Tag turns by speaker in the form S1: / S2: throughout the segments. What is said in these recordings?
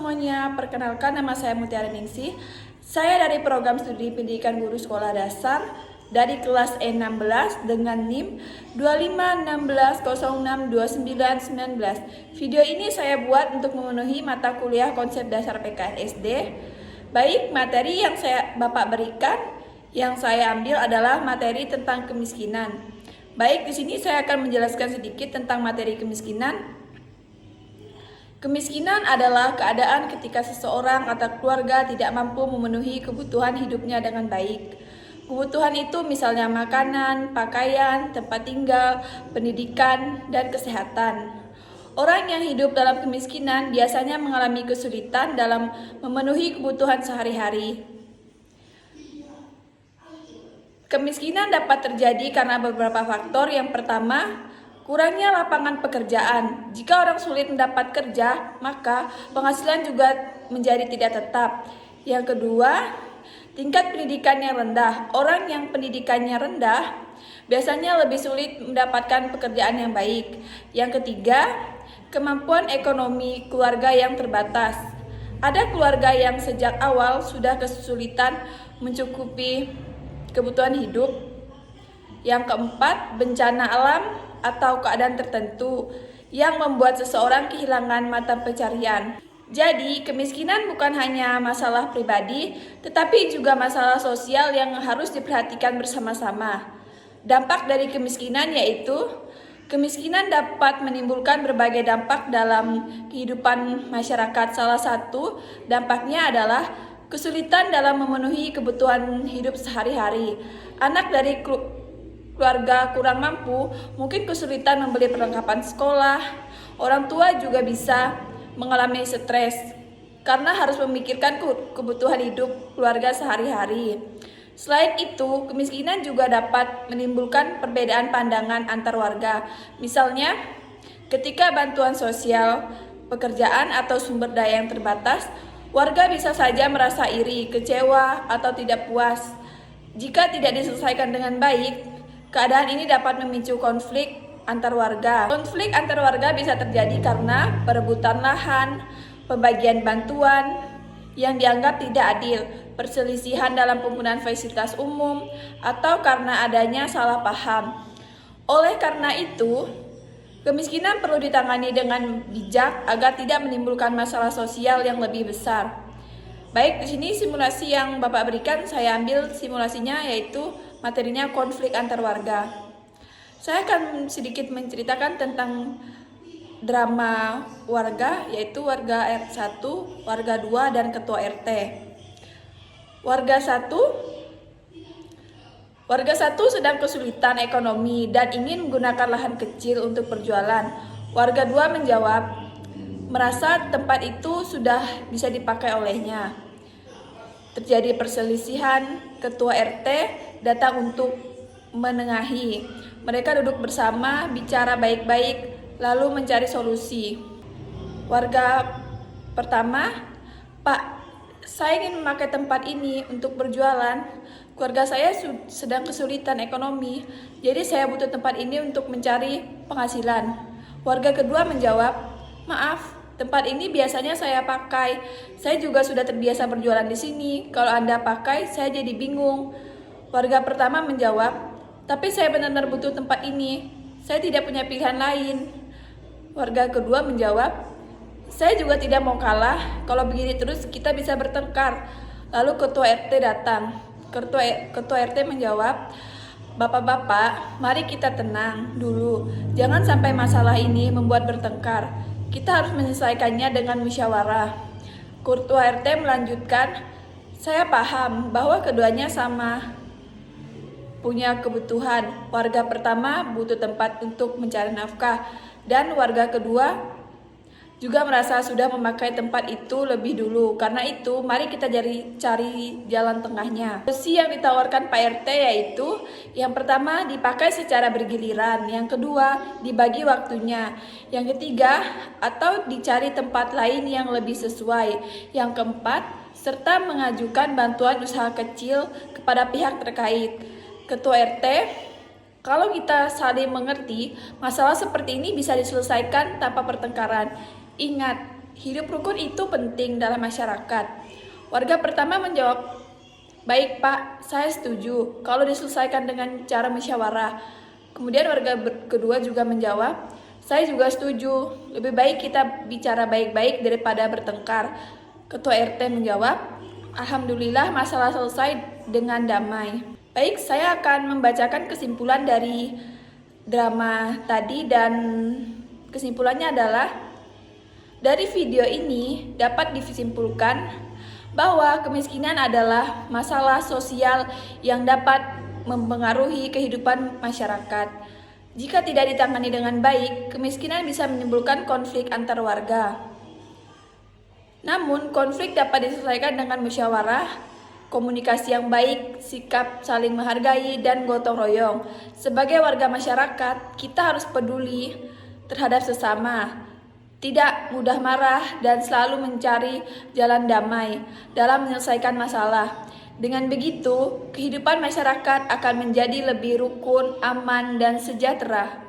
S1: semuanya, perkenalkan nama saya Mutiara Ningsih. Saya dari program studi pendidikan guru sekolah dasar dari kelas E16 dengan NIM 2516062919. Video ini saya buat untuk memenuhi mata kuliah konsep dasar PKN SD. Baik, materi yang Bapak berikan, yang saya ambil adalah materi tentang kemiskinan. Baik, di sini saya akan menjelaskan sedikit tentang materi kemiskinan. Kemiskinan adalah keadaan ketika seseorang atau keluarga tidak mampu memenuhi kebutuhan hidupnya dengan baik. Kebutuhan itu misalnya makanan, pakaian, tempat tinggal, pendidikan, dan kesehatan. Orang yang hidup dalam kemiskinan biasanya mengalami kesulitan dalam memenuhi kebutuhan sehari-hari. Kemiskinan dapat terjadi karena beberapa faktor. Yang pertama, kurangnya lapangan pekerjaan. Jika orang sulit mendapat kerja, maka penghasilan juga menjadi tidak tetap. Yang kedua, tingkat pendidikan yang rendah. Orang yang pendidikannya rendah biasanya lebih sulit mendapatkan pekerjaan yang baik. Yang ketiga, kemampuan ekonomi keluarga yang terbatas. Ada keluarga yang sejak awal sudah kesulitan mencukupi kebutuhan hidup. Yang keempat, bencana alam atau keadaan tertentu yang membuat seseorang kehilangan mata pencarian. Jadi, kemiskinan bukan hanya masalah pribadi, tetapi juga masalah sosial yang harus diperhatikan bersama-sama. Dampak dari kemiskinan yaitu kemiskinan dapat menimbulkan berbagai dampak dalam kehidupan masyarakat. Salah satu dampaknya adalah kesulitan dalam memenuhi kebutuhan hidup sehari-hari. Anak dari keluarga kurang mampu mungkin kesulitan membeli perlengkapan sekolah. Orang tua juga bisa mengalami stres karena harus memikirkan kebutuhan hidup keluarga sehari-hari. Selain itu, kemiskinan juga dapat menimbulkan perbedaan pandangan antar warga. Misalnya, ketika bantuan sosial, pekerjaan atau sumber daya yang terbatas, warga bisa saja merasa iri, kecewa, atau tidak puas. Jika tidak diselesaikan dengan baik, keadaan ini dapat memicu konflik antar warga. Konflik antar warga bisa terjadi karena perebutan lahan, pembagian bantuan yang dianggap tidak adil, perselisihan dalam penggunaan fasilitas umum, atau karena adanya salah paham. Oleh karena itu, kemiskinan perlu ditangani dengan bijak agar tidak menimbulkan masalah sosial yang lebih besar. Baik, di sini simulasi yang Bapak berikan, saya ambil simulasinya yaitu materinya konflik antar warga. Saya akan sedikit menceritakan tentang drama warga, yaitu warga R1, warga 2, dan ketua RT. Warga 1 sedang kesulitan ekonomi dan ingin menggunakan lahan kecil untuk berjualan. Warga 2 menjawab, merasa tempat itu sudah bisa dipakai olehnya. Terjadi perselisihan, ketua RT datang untuk menengahi. Mereka duduk bersama, bicara baik-baik, lalu mencari solusi. Warga pertama, Pak, saya ingin memakai tempat ini untuk berjualan. Keluarga saya sedang kesulitan ekonomi, jadi saya butuh tempat ini untuk mencari penghasilan. Warga kedua menjawab, maaf, tempat ini biasanya saya pakai. Saya juga sudah terbiasa berjualan di sini. Kalau Anda pakai, saya jadi bingung. Warga pertama menjawab, tapi saya benar-benar butuh tempat ini. Saya tidak punya pilihan lain. Warga kedua menjawab, saya juga tidak mau kalah. Kalau begini terus kita bisa bertengkar. Lalu ketua RT datang. Ketua RT menjawab, Bapak-bapak, mari kita tenang dulu. Jangan sampai masalah ini membuat bertengkar. Kita harus menyelesaikannya dengan musyawarah. Ketua RT melanjutkan, saya paham bahwa keduanya sama punya kebutuhan. Warga pertama butuh tempat untuk mencari nafkah, dan warga kedua juga merasa sudah memakai tempat itu lebih dulu. Karena itu, mari kita cari jalan tengahnya. Solusi yang ditawarkan Pak RT yaitu, yang pertama dipakai secara bergiliran, yang kedua dibagi waktunya, yang ketiga atau dicari tempat lain yang lebih sesuai, yang keempat serta mengajukan bantuan usaha kecil kepada pihak terkait. Ketua RT, kalau kita saling mengerti, masalah seperti ini bisa diselesaikan tanpa pertengkaran. Ingat, hidup rukun itu penting dalam masyarakat. Warga pertama menjawab, "Baik Pak, saya setuju kalau diselesaikan dengan cara musyawarah." Kemudian warga kedua juga menjawab, "Saya juga setuju, lebih baik kita bicara baik-baik daripada bertengkar." Ketua RT menjawab, "Alhamdulillah masalah selesai dengan damai." Baik, saya akan membacakan kesimpulan dari drama tadi dan kesimpulannya adalah, dari video ini dapat disimpulkan bahwa kemiskinan adalah masalah sosial yang dapat mempengaruhi kehidupan masyarakat. Jika tidak ditangani dengan baik, kemiskinan bisa menimbulkan konflik antar warga. Namun, konflik dapat diselesaikan dengan musyawarah, komunikasi yang baik, sikap saling menghargai, dan gotong royong. Sebagai warga masyarakat, kita harus peduli terhadap sesama, tidak mudah marah, dan selalu mencari jalan damai dalam menyelesaikan masalah. Dengan begitu, kehidupan masyarakat akan menjadi lebih rukun, aman, dan sejahtera.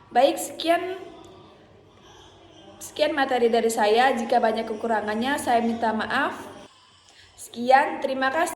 S1: Baik, sekian materi dari saya. Jika banyak kekurangannya, saya minta maaf. Sekian, terima kasih.